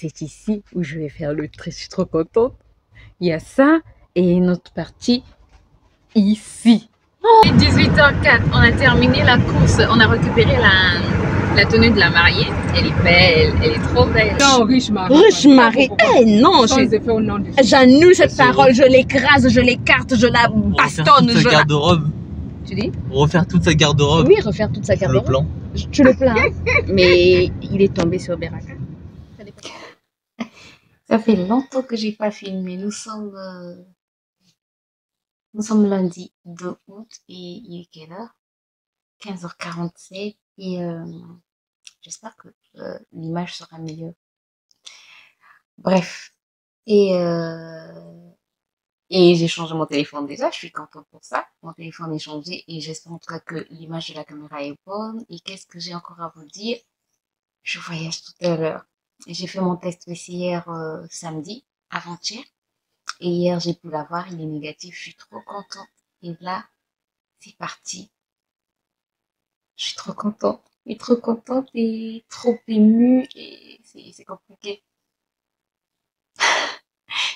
c'est ici où je vais faire le tri. Je suis trop contente. Il y a ça et une autre partie ici. 18h04, on a terminé la course. On a récupéré la tenue de la mariée. Elle est belle, elle est trop belle. Non, riche Marie. Riche Marie. Eh non, j'annule cette parole. Je l'écrase, je l'écarte, je la bastonne. Refaire toute sa garde-robe. Tu dis? Refaire toute sa garde-robe. Oui, refaire toute sa garde-robe. Le plan. Tu le plains, mais il est tombé sur Bérac. Ça fait longtemps que j'ai pas filmé. Nous sommes lundi 2 août et il est quelle heure? 15h47 et j'espère que l'image sera meilleure. Bref. Et j'ai changé mon téléphone déjà, je suis contente pour ça. Mon téléphone est changé et j'espère en tout cas que l'image de la caméra est bonne. Et qu'est-ce que j'ai encore à vous dire? Je voyage tout à l'heure. J'ai fait mon test PCR samedi, avant-hier. Et hier, j'ai pu l'avoir, il est négatif. Je suis trop contente. Et là, c'est parti. Je suis trop contente. Et trop contente et trop émue. Et c'est compliqué.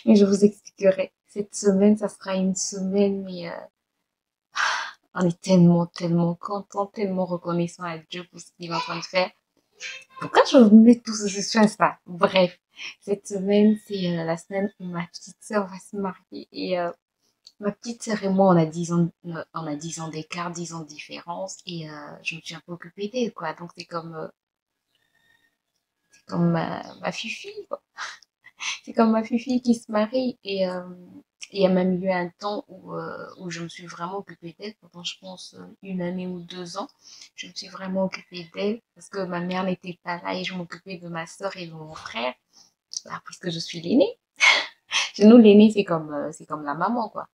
Mais je vous expliquerai. Cette semaine, ça sera une semaine, mais on est tellement content, tellement reconnaissant à Dieu pour ce qu'il est en train de faire. Pourquoi je vous mets tout ce sur Insta? Bref, cette semaine, c'est la semaine où ma petite sœur va se marier. Et ma petite sœur et moi, on a 10 ans d'écart, 10 ans de différence. Et je me suis un peu occupée d'elle, quoi. Donc c'est comme ma fifi, quoi. C'est comme ma fifi qui se marie et il y a même eu un temps où je me suis vraiment occupée d'elle pendant, je pense, 1 année ou 2 ans. Je me suis vraiment occupée d'elle parce que ma mère n'était pas là et je m'occupais de ma soeur et de mon frère. Bah, puisque je suis l'aînée. Chez nous, l'aînée, c'est comme la maman, quoi.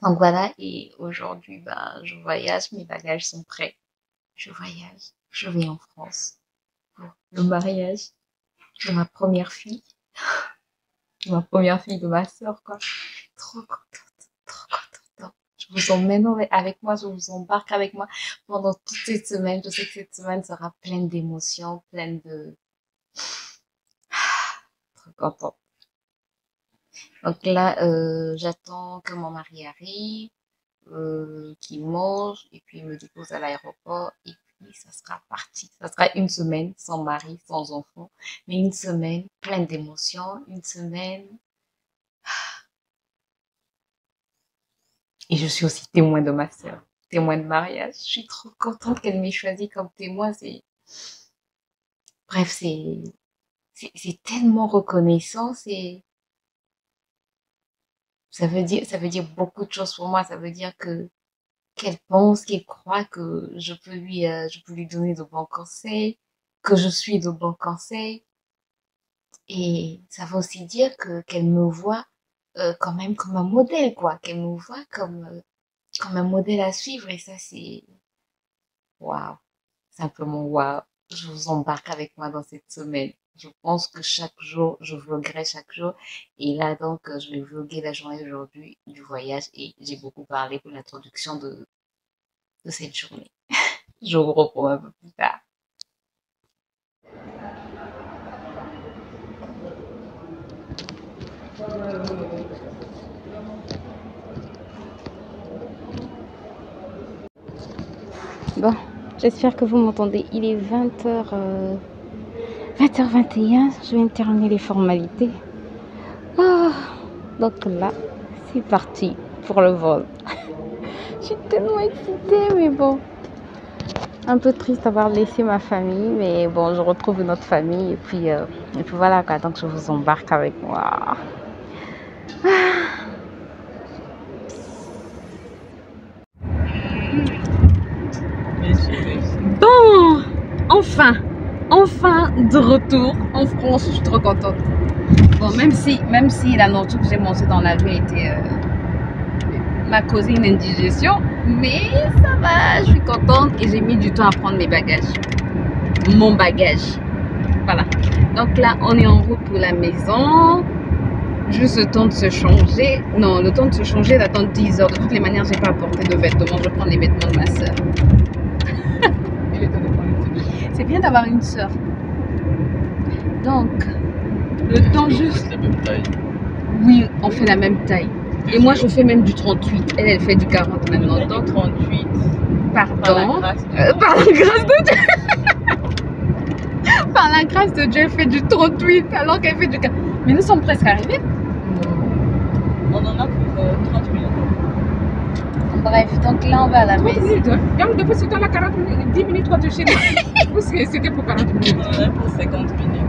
Donc voilà, et aujourd'hui, ben, je voyage, mes bagages sont prêts. Je voyage, je vais en France pour le mariage de ma première fille. Ma première fille de ma soeur, quoi. Trop contente, trop contente. Je vous emmène avec moi, je vous embarque avec moi pendant toute cette semaine. Je sais que cette semaine sera pleine d'émotions, pleine de... Trop contente. Donc là, j'attends que mon mari arrive, qu'il mange, et puis il me dépose à l'aéroport, et puis ça sera parti. Ça sera une semaine sans mari, sans enfant, mais une semaine pleine d'émotions, une semaine... Et je suis aussi témoin de ma sœur, témoin de mariage. Je suis trop contente qu'elle m'ait choisi comme témoin. Bref, c'est tellement reconnaissant. Ça veut dire beaucoup de choses pour moi. Ça veut dire qu'elle pense, qu'elle croit que je peux lui donner de bons conseils, que je suis de bons conseils. Et ça veut aussi dire qu'elle me voit quand même comme un modèle, quoi. Qu'elle me voit comme un modèle à suivre. Et ça, c'est waouh. Simplement waouh. Je vous embarque avec moi dans cette semaine. Je pense que chaque jour, je vloguerai chaque jour. Et là, donc, je vais vlogger la journée d'aujourd'hui du voyage. Et j'ai beaucoup parlé pour l'introduction de cette journée. Je vous reprends un peu plus tard. Bon, j'espère que vous m'entendez. Il est 20h21. Je viens de terminer les formalités. Oh, donc là, c'est parti pour le vol. Je suis tellement excitée, mais bon. Un peu triste d'avoir laissé ma famille, mais bon, je retrouve une autre famille. Et puis voilà, quoi. Donc je vous embarque avec moi. Bon, enfin de retour en France, je suis trop contente. Bon, même si la nourriture que j'ai mangée dans l'avion m'a causé une indigestion, mais ça va, je suis contente et j'ai mis du temps à prendre mes bagages, mon bagage. Voilà. Donc là, on est en route pour la maison. Juste le temps de se changer. Non, le temps de se changer, d'attendre 10 heures. De toutes les manières, j'ai pas apporté de vêtements. Je prends les vêtements de ma soeur. C'est bien d'avoir une soeur. Donc, le temps juste. La même taille. Oui, on fait la même taille. Et moi, je fais même du 38. Elle, elle fait du 40 maintenant. Donc, 38. pardon. Par la grâce de Dieu. Par la grâce de Dieu, elle fait du 38 alors qu'elle fait du 40. Mais nous sommes presque arrivés. On en a pour 30 minutes. Bref, donc là, on va à la 30 maison. minutes. Donc, depuis ce temps-là, 40 minutes, 10 minutes, quand tu es chez nous. Parce que c'était pour 40 minutes. On en a pour 50 minutes.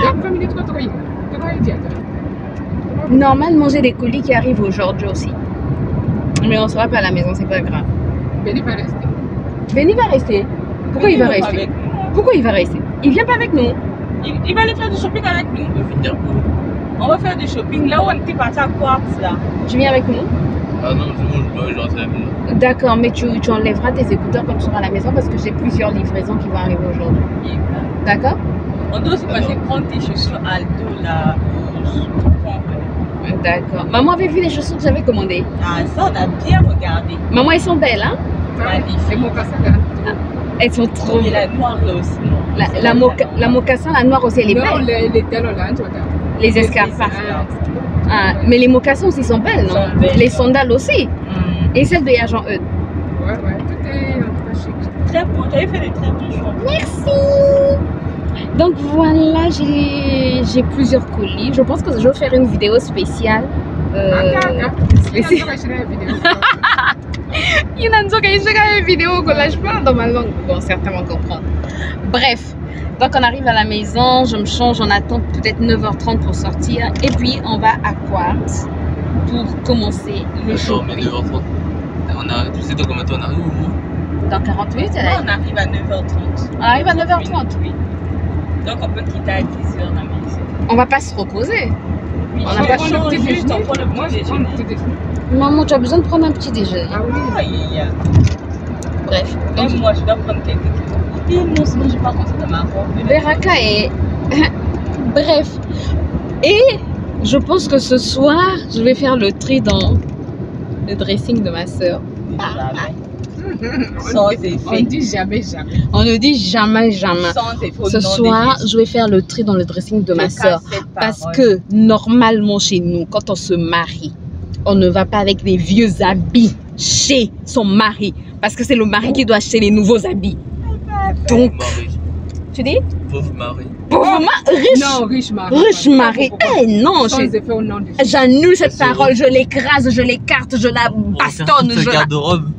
Donc, 20 minutes, quand tu vas y aller. Tu vas y dire. Normalement, j'ai des colis qui arrivent aujourd'hui aussi. Mais on sera pas à la maison, c'est pas grave. Benny va rester. Benny va rester. Pourquoi il va rester? Avec nous. Pourquoi il va rester? Il vient pas avec nous. Il va aller faire du shopping avec nous. On va faire du shopping. Là où on était parti à Quartz, là. Tu viens avec nous? Ah non, c'est bon, je dois rentrer à la maison. D'accord, mais tu enlèveras tes écouteurs quand tu seras à la maison parce que j'ai plusieurs livraisons qui vont arriver aujourd'hui. D'accord? On doit aussi passer prendre tes chaussures Aldo, là. D'accord. Maman avait vu les chaussures que j'avais commandées. Ah, ça, on a bien regardé. Maman, elles sont belles, hein? C'est mon cassin là. Elles sont trop Et belles. la noire, là aussi. La mocassin, la noire aussi, elle est Non, belle. les talons là, tu regardes. Les escarpes. Ah, mais les mocassins aussi sont belles, non? Sont belles. Les sandales aussi. Et celles de Agent Eudes. Ouais, tout est en tout cas chic. Très beau. Tu avais fait des très beaux choix. Merci. Donc voilà, j'ai plusieurs colis. Je pense que je vais faire une vidéo spéciale. Il y a une vidéo. Il y en a une vidéo que là je parle dans ma langue. Bon, certains vont comprendre. Bref, donc on arrive à la maison, je me change, on attend peut-être 9h30 pour sortir. Et puis on va à Quartz pour commencer le Attends, mais shopping. 9h30. Tu sais dans combien de temps on arrive au moins? Dans 40 minutes, elle Là, a- on arrive à 9h30. on arrive à 9h30. Oui. Donc, on peut quitter à 10h la maison. On va pas se reposer. Oui, On n'a pas on le petit juste, déjeuner. on prend le Moi, petit je prends le déjeuner. petit déjeuner. Maman, tu as besoin de prendre un petit déjeuner. Ah oui. Aïe, aïe, aïe. Bref. Même moi, je dois prendre quelques kilos. Et non, sinon, je vais pas rentrer dans ma robe. Beraka est... Bref. Et je pense que ce soir, je vais faire le tri dans le dressing de ma soeur. Sans On effet. dit jamais. On ne dit jamais, jamais. Sans effet. Ce soir, je vais faire le tri dans le dressing de ma soeur. Parce que normalement, chez nous, quand on se marie, on ne va pas avec des vieux habits chez son mari. Parce que c'est le mari qui doit acheter les nouveaux habits. Donc, Marie. tu dis? Pauvre Marie. Pauvre riche. Non, riche mari. Riche mari. Eh non, Sans effet au nom du j'annule cette C'est parole. Je l'écrase, je l'écarte, je la Refaire bastonne. toute sa Je la... garde-robe.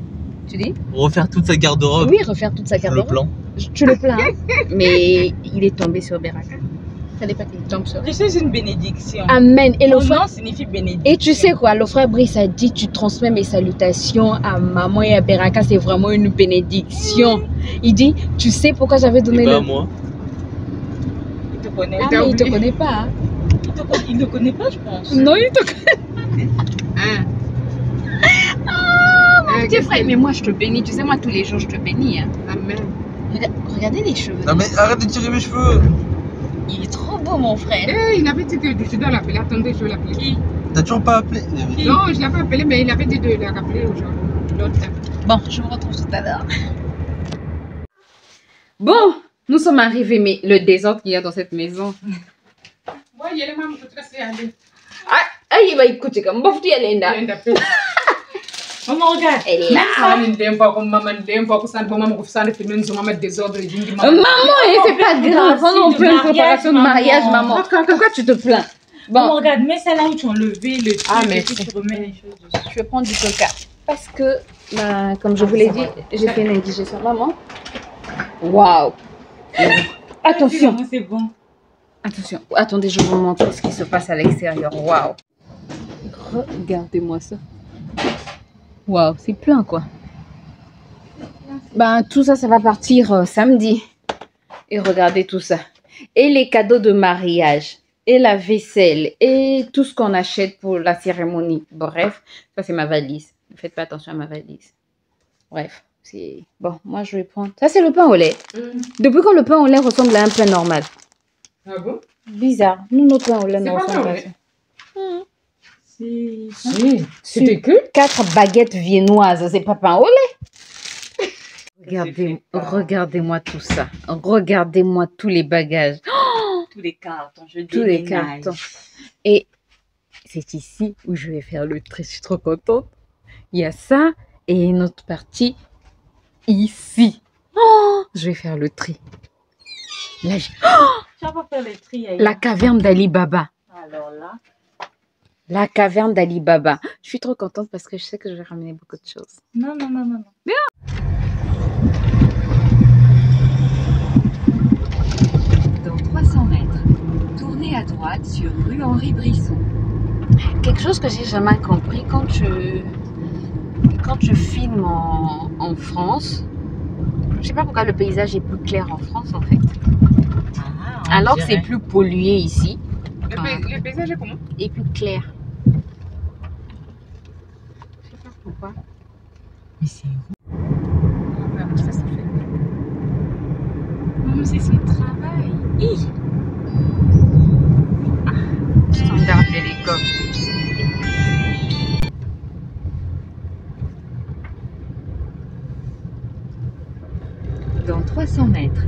Tu dis? Refaire toute sa garde-robe. Oui, refaire toute sa Le garde-robe. plan. Tu le plains. Mais il est tombé sur Beraka. Fallait pas qu'il tombe sur. Je suis une bénédiction. Amen. Et le Mon frère. nom signifie bénédiction. Et tu sais quoi, le frère Brice a dit, tu transmets mes salutations à maman et à Beraka, c'est vraiment une bénédiction. Il dit, tu sais pourquoi j'avais Et donné pas le... à moi. Il te connaît. Ah, mais il te connaît pas. Hein? Il ne connaît pas, je pense. Non, il te connaît. Hein. Mon petit frère, mais moi je te bénis. Tu sais, moi tous les jours je te bénis. Hein. Amen. Regardez les cheveux. Non mais arrête de tirer mes cheveux. Il est trop beau, mon frère. Eh, il avait dit que je dois l'appeler. Attendez, je vais l'appeler. Qui? T'as toujours pas appelé. Non, je ne l'ai pas appelé, mais il avait dit de le rappeler aujourd'hui. L'autre. Bon, je vous retrouve tout à l'heure. Bon, nous sommes arrivés, mais le désordre qu'il y a dans cette maison. Ouais, il y a les mamans qui te laissent aller. Ah, il va écouter comme bof, tu es là. Maman, regarde. Elle est là. Maman, C'est pas grave, on en fait une préparation de mariage, maman. Pourquoi tu te plains? Maman, Bon, regarde, mets ça là où tu as enlevé le truc Ah, et merci. puis tu remets les choses dessus. je vais prendre du coca. Parce que, bah, comme je vous l'ai dit, j'ai fait une indigestion. Maman. Waouh. Attention. Maman, c'est bon. Attention. Attendez, je vous montre ce qui se passe à l'extérieur. Waouh. Regardez-moi ça. Waouh, c'est plein quoi. Ben, tout ça, ça va partir samedi. Et regardez tout ça. Et les cadeaux de mariage. Et la vaisselle. Et tout ce qu'on achète pour la cérémonie. Bref, ça c'est ma valise. Ne faites pas attention à ma valise. Bref, c'est... Bon, moi je vais prendre... Ça c'est le pain au lait. Depuis quand le pain au lait ressemble à un pain normal? Ah bon? Bizarre. Nous, notre pain au lait C'est ne pas ressemble pas à vrai. ça. Si. C'était que? 4 baguettes viennoises, c'est pas pain au lait. Regardez, regardez-moi tout ça. Regardez-moi tous les bagages. Oh, tous les cartons. Je Tous les déménage. cartons. Et c'est ici où je vais faire le tri. Je suis trop contente. Il y a ça et une autre partie ici. Oh, je vais faire le tri. Là, Tu vas pas faire le tri ailleurs. la caverne d'Ali Baba. Alors là, La caverne d'Ali Baba. Je suis trop contente parce que je sais que je vais ramener beaucoup de choses. non. Dans 300 mètres, tournez à droite sur rue Henri Brisson. Quelque chose que j'ai jamais compris quand je filme en France. Je sais pas pourquoi le paysage est plus clair en France en fait. Alors que c'est plus pollué ici. Le paysage est comment? Et plus clair. Je sais pas pourquoi. Mais c'est Ça se fait. où? C'est son travail. Standard télécom. Dans 300 mètres,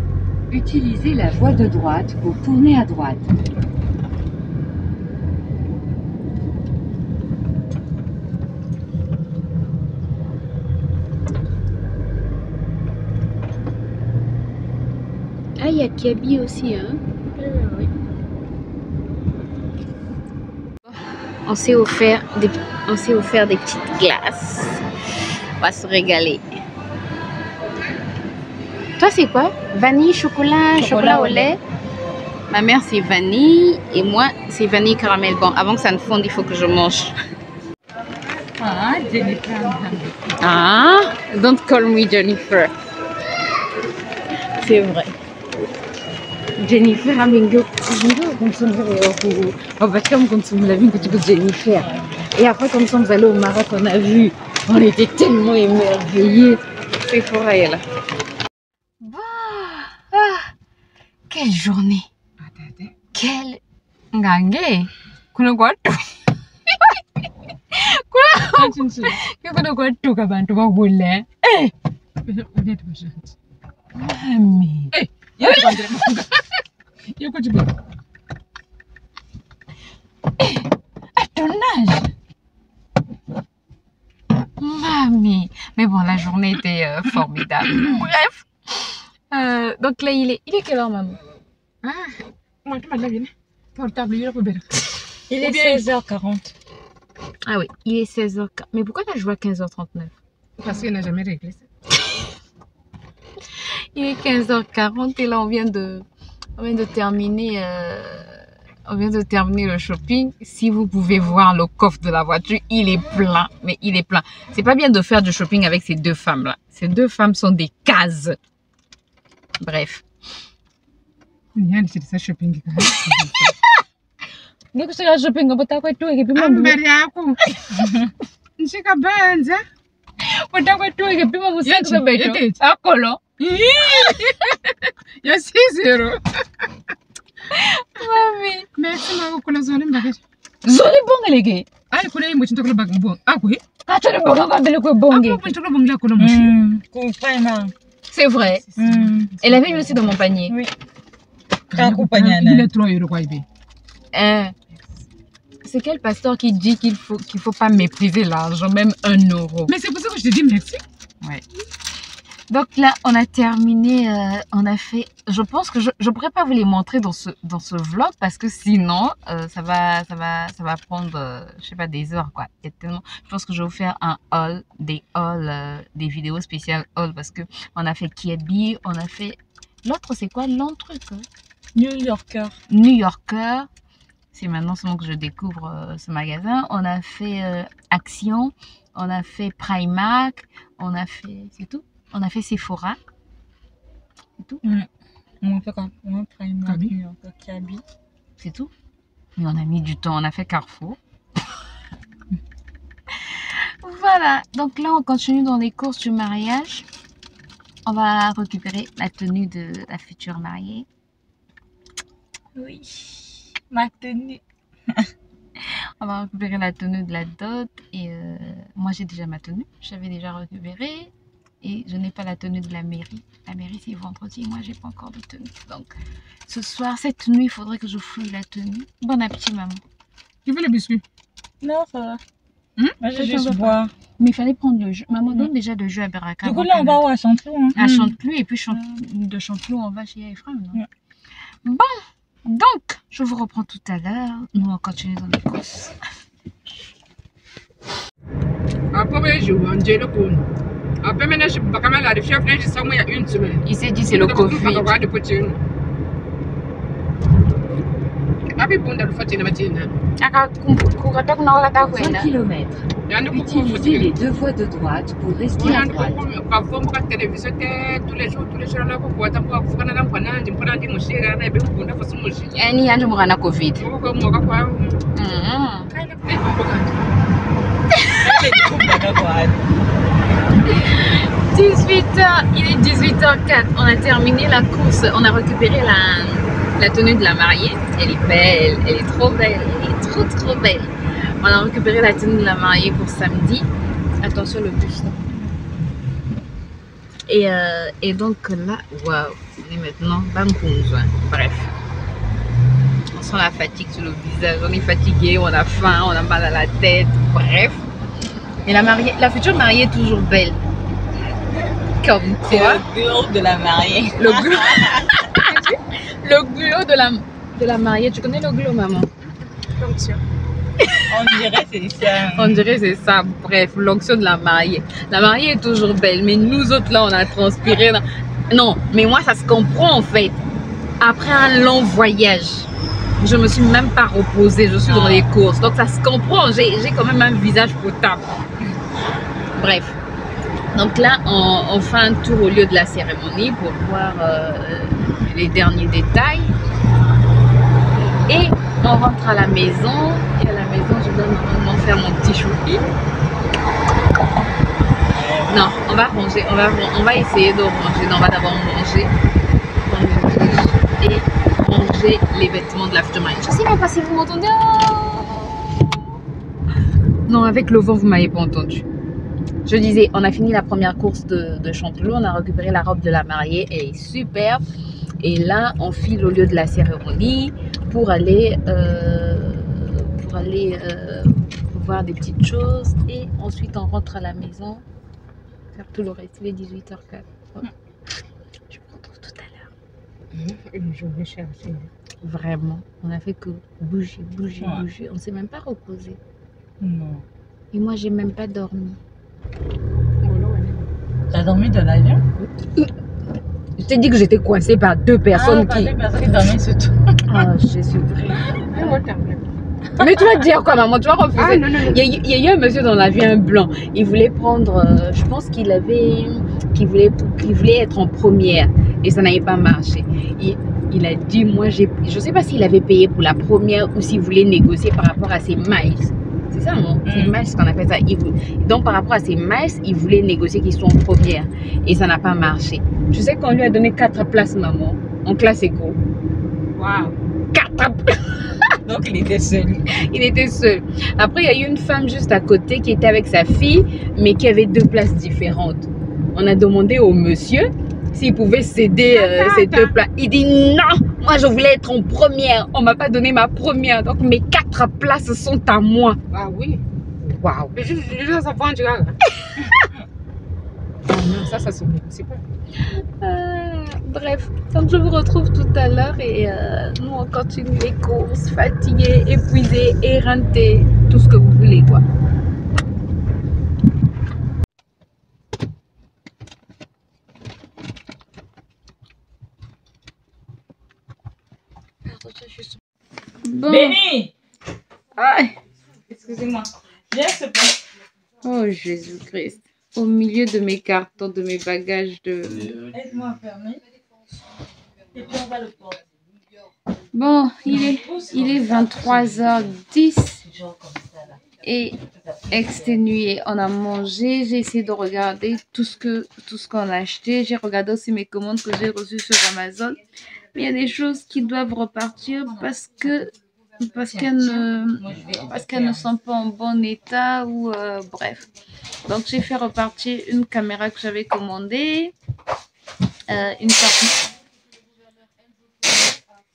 utilisez la voie de droite pour tourner à droite. Ah, il y a Kiabi aussi, hein? Oui. On s'est offert des petites glaces. On va se régaler. Toi, c'est quoi? Vanille, chocolat au lait. Ma mère, c'est vanille. Et moi, c'est vanille caramel. Bon, avant que ça ne fonde, il faut que je mange. Ah, Jennifer. Ah, don't call me Jennifer. C'est vrai. Jennifer Amingo. On va comme quand on l'a vu que tu dis Jennifer. Et après, comme ça, on est allé au Maroc, on a vu. On était tellement émerveillés. C'est pour elle. Quelle journée. Quelle. Ngange. Kuna kwa tu. Kuna kwa tu kabantu bakule. Mami. Tournage. Mami. Mais bon, la journée était formidable. Bref. Donc là, il est quelle heure, maman? Moi, tu m'as dit, portable, il est pas bien. Il est 16h40. Ah oui, il est 16h. Mais pourquoi tu as joué à 15h39? Parce qu'il n'a jamais réglé ça. Il est 15h40 et là, on vient de terminer. On vient de terminer le shopping. Si vous pouvez voir le coffre de la voiture, il est plein. Mais il est plein. C'est pas bien de faire du shopping avec ces deux femmes-là. Ces deux femmes sont des cases. Bref. C'est ça shopping. Niko sika shopping ngapota kwetu ikipima Ambari yako. Nshika banza. ngapota kwetu ikipima musenzo beto. Yeti. Akolo. Ya 6-0. Mami. Merci mako kuna zone mbake. Zoli bongeleke. Ai kuna imo chintokola bag mbo. Akwe. Kacho ni bonga ngabele kwe bonge. Akwe chintokola bangla kuna mushi. Comprends. C'est vrai. Elle avait mis aussi dans mon panier. Oui. Il est 3 € quoi ibe. C'est quel pasteur qui dit qu'il faut pas mépriser l'argent, même 1 euro. Mais c'est pour ça que je te dis merci. Ouais. Donc là, on a terminé, on a fait, je pense que je pourrais pas vous les montrer dans ce vlog parce que sinon, ça va prendre, je sais pas, des heures quoi. Il y a tellement, je pense que je vais vous faire un haul, des vidéos spéciales haul parce que on a fait Kiabi, on a fait, l'autre c'est quoi l'autre truc? New Yorker. New Yorker. C'est maintenant seulement que je découvre ce magasin. On a fait Action, on a fait Primark, on a fait, c'est tout. On a fait Sephora. C'est tout. On a fait quoi? On a Primark, New Yorker, Kiabi. C'est tout. Mais on a mis du temps. On a fait Carrefour. Voilà. Donc là, on continue dans les courses du mariage. On va récupérer la tenue de la future mariée. Oui. Ma tenue. On va récupérer la tenue de la dot. Et moi, j'ai déjà ma tenue. J'avais déjà récupéré. et je n'ai pas la tenue de la mairie. La mairie c'est vendredi et moi j'ai pas encore de tenue. Donc ce soir, cette nuit, il faudrait que je fouille la tenue. Bon appétit maman. Tu veux le biscuit? Non, ça va. Moi j'ai Ça, juste t'en veux boire. Mais il fallait prendre le jus. Maman donne déjà le jus à Baraka. Du coup là on va où à Chanteloup hein? À Chanteloup et puis de Chanteloup on va chez Ephraim, non? Bon, donc je vous reprends tout à l'heure. Nous on continue dans les courses. Après, je vais en dire le coup. Après, maintenant, je vais pas mal à chef, là, j'ai ça, moi, il y a une semaine. Il s'est dit c'est le Covid. Après, bon, dans le fait, il y a 3 km. Utilisez les deux voies de droite pour rester à droite. tous les jours, là, pour pouvoir t'avoir, pour qu'on a un point, je prends un dimanche, là, et bien, pour qu'on fasse mon chien. Et ni yandu mugana Covid. Moi, quoi, 18h, il est 18h04. On a terminé la course. On a récupéré la tenue de la mariée. Elle est belle, elle est trop belle, elle est trop belle. On a récupéré la tenue de la mariée pour samedi. Attention le bus. Et donc là, waouh, on est maintenant Bankunzwa. Bref. On sent la fatigue sur le visage, on est fatigué, on a faim, on a mal à la tête, bref. Et la future mariée est toujours belle. Comme quoi. Le glow de la mariée. Le glow. Le glow de la mariée. Tu connais le glow, maman? L'onction. On dirait c'est ça. On dirait c'est ça. Bref, l'onction de la mariée. La mariée est toujours belle, mais nous autres là, on a transpiré. Non, mais moi ça se comprend en fait. Après un long voyage, je me suis même pas reposée. Je suis dans les courses, donc ça se comprend. J'ai quand même un visage potable. Bref. Donc là, on fait un tour au lieu de la cérémonie pour voir les derniers détails. Et on rentre à la maison. Et à la maison, je dois normalement faire mon petit shopping. Non, on va ranger. On va essayer de ranger. Non, on va d'abord manger. Et ranger les vêtements de la future mariée. Je sais même pas si vous m'entendez. Non, avec le vent, vous m'avez pas entendu. Je disais, on a fini la première course de Chanteloup, on a récupéré la robe de la mariée, elle est superbe. Et là, on file au lieu de la cérémonie pour aller voir des petites choses. Et ensuite, on rentre à la maison, faire tout le reste. Il est 18h04. Ouais. Je vous retrouve tout à l'heure. Je vais chercher. Vraiment, on a fait que bouger. On s'est même pas reposé. Non. Et moi, j'ai même pas dormi. T'as dormi dans l'avion? Je t'ai dit que j'étais coincée par deux personnes qui... Deux personnes qui dormaient sur tout. Ah, Jésus-Christ. Mais tu vas dire quoi, maman? Tu vas refuser? Ah, non. Il y a eu un monsieur dans l'avion blanc. Il voulait prendre... je pense qu'il voulait être en première. Et ça n'avait pas marché. Il a dit, moi, je ne sais pas s'il avait payé pour la première ou s'il voulait négocier par rapport à ses miles. C'est ça, non? C'est miles qu'on appelle ça. Donc, par rapport à ses miles, il voulait négocier qu'ils soient en première. Et ça n'a pas marché. Tu sais qu'on lui a donné 4 places, maman, en classe éco. Waouh. 4 places. Donc, il était seul. Il était seul. Après, il y a eu une femme juste à côté qui était avec sa fille, mais qui avait 2 places différentes. On a demandé au monsieur s'il pouvait céder ces 2 places. Il dit non, moi je voulais être en première. On m'a pas donné ma première, donc mes 4 places sont à moi. Ah oui. Waouh. Mais je ça prend du gars. Non, ça se négocie pas. Bref, donc je vous retrouve tout à l'heure et nous on continue les courses, fatigués, épuisés, éreintés, tout ce que vous voulez quoi. Bon. Béni! Aïe. Excusez-moi. Viens, s'il te plaît. Oh Jésus-Christ. Au milieu de mes cartons, de mes bagages de... Aide-moi à fermer. Et puis on va le porter. Bon, il est 23h10 et exténué. On a mangé, j'ai essayé de regarder tout ce qu'on a acheté. J'ai regardé aussi mes commandes que j'ai reçues sur Amazon. Mais il y a des choses qui doivent repartir parce qu'elles ne sont pas en bon état ou bref. Donc, j'ai fait repartir une caméra que j'avais commandée. Une carte.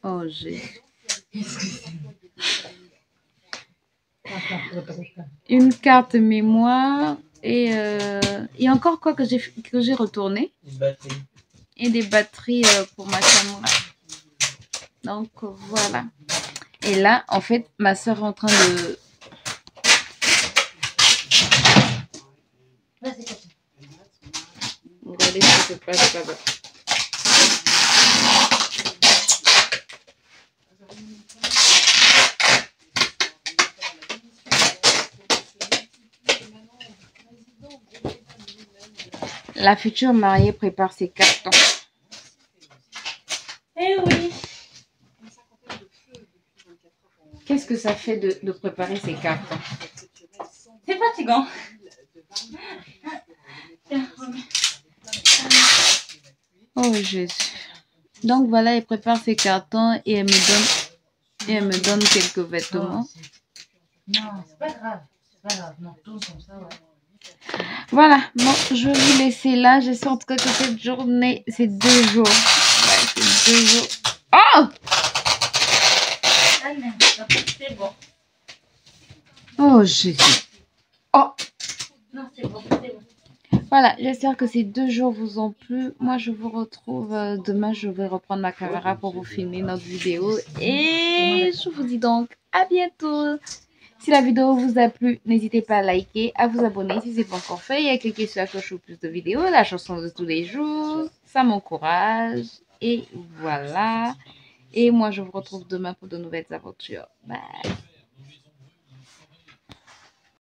Oh, j'ai. Une carte mémoire. Et encore quoi que j'ai retourné. Une batterie. Et des batteries pour ma caméra. Donc, voilà. Et là, en fait, ma soeur est en train de... Regardez ce qui se passe là-bas. La future mariée prépare ses cartons. Eh oui. Qu'est-ce que ça fait de préparer ses cartons? C'est fatigant. Oh Jésus. Donc voilà, elle prépare ses cartons et elle me donne quelques vêtements. Non, c'est pas grave. C'est pas grave. Non, tout comme ça, ouais. Voilà, bon, je vais vous laisser là. J'espère en tout cas que cette journée, c'est 2 jours. Ouais, c'est 2 jours. Oh! C'est bon. Oh Jésus. Oh! Non, c'est bon. C'est bon. Voilà, j'espère que ces 2 jours vous ont plu. Moi, je vous retrouve demain. Je vais reprendre ma caméra pour vous filmer notre vidéo. Et je vous dis donc à bientôt. Si la vidéo vous a plu, n'hésitez pas à liker, à vous abonner si ce n'est pas encore fait et à cliquer sur la cloche pour plus de vidéos. La chanson de tous les jours, ça m'encourage. Et voilà. Et moi, je vous retrouve demain pour de nouvelles aventures. Bye.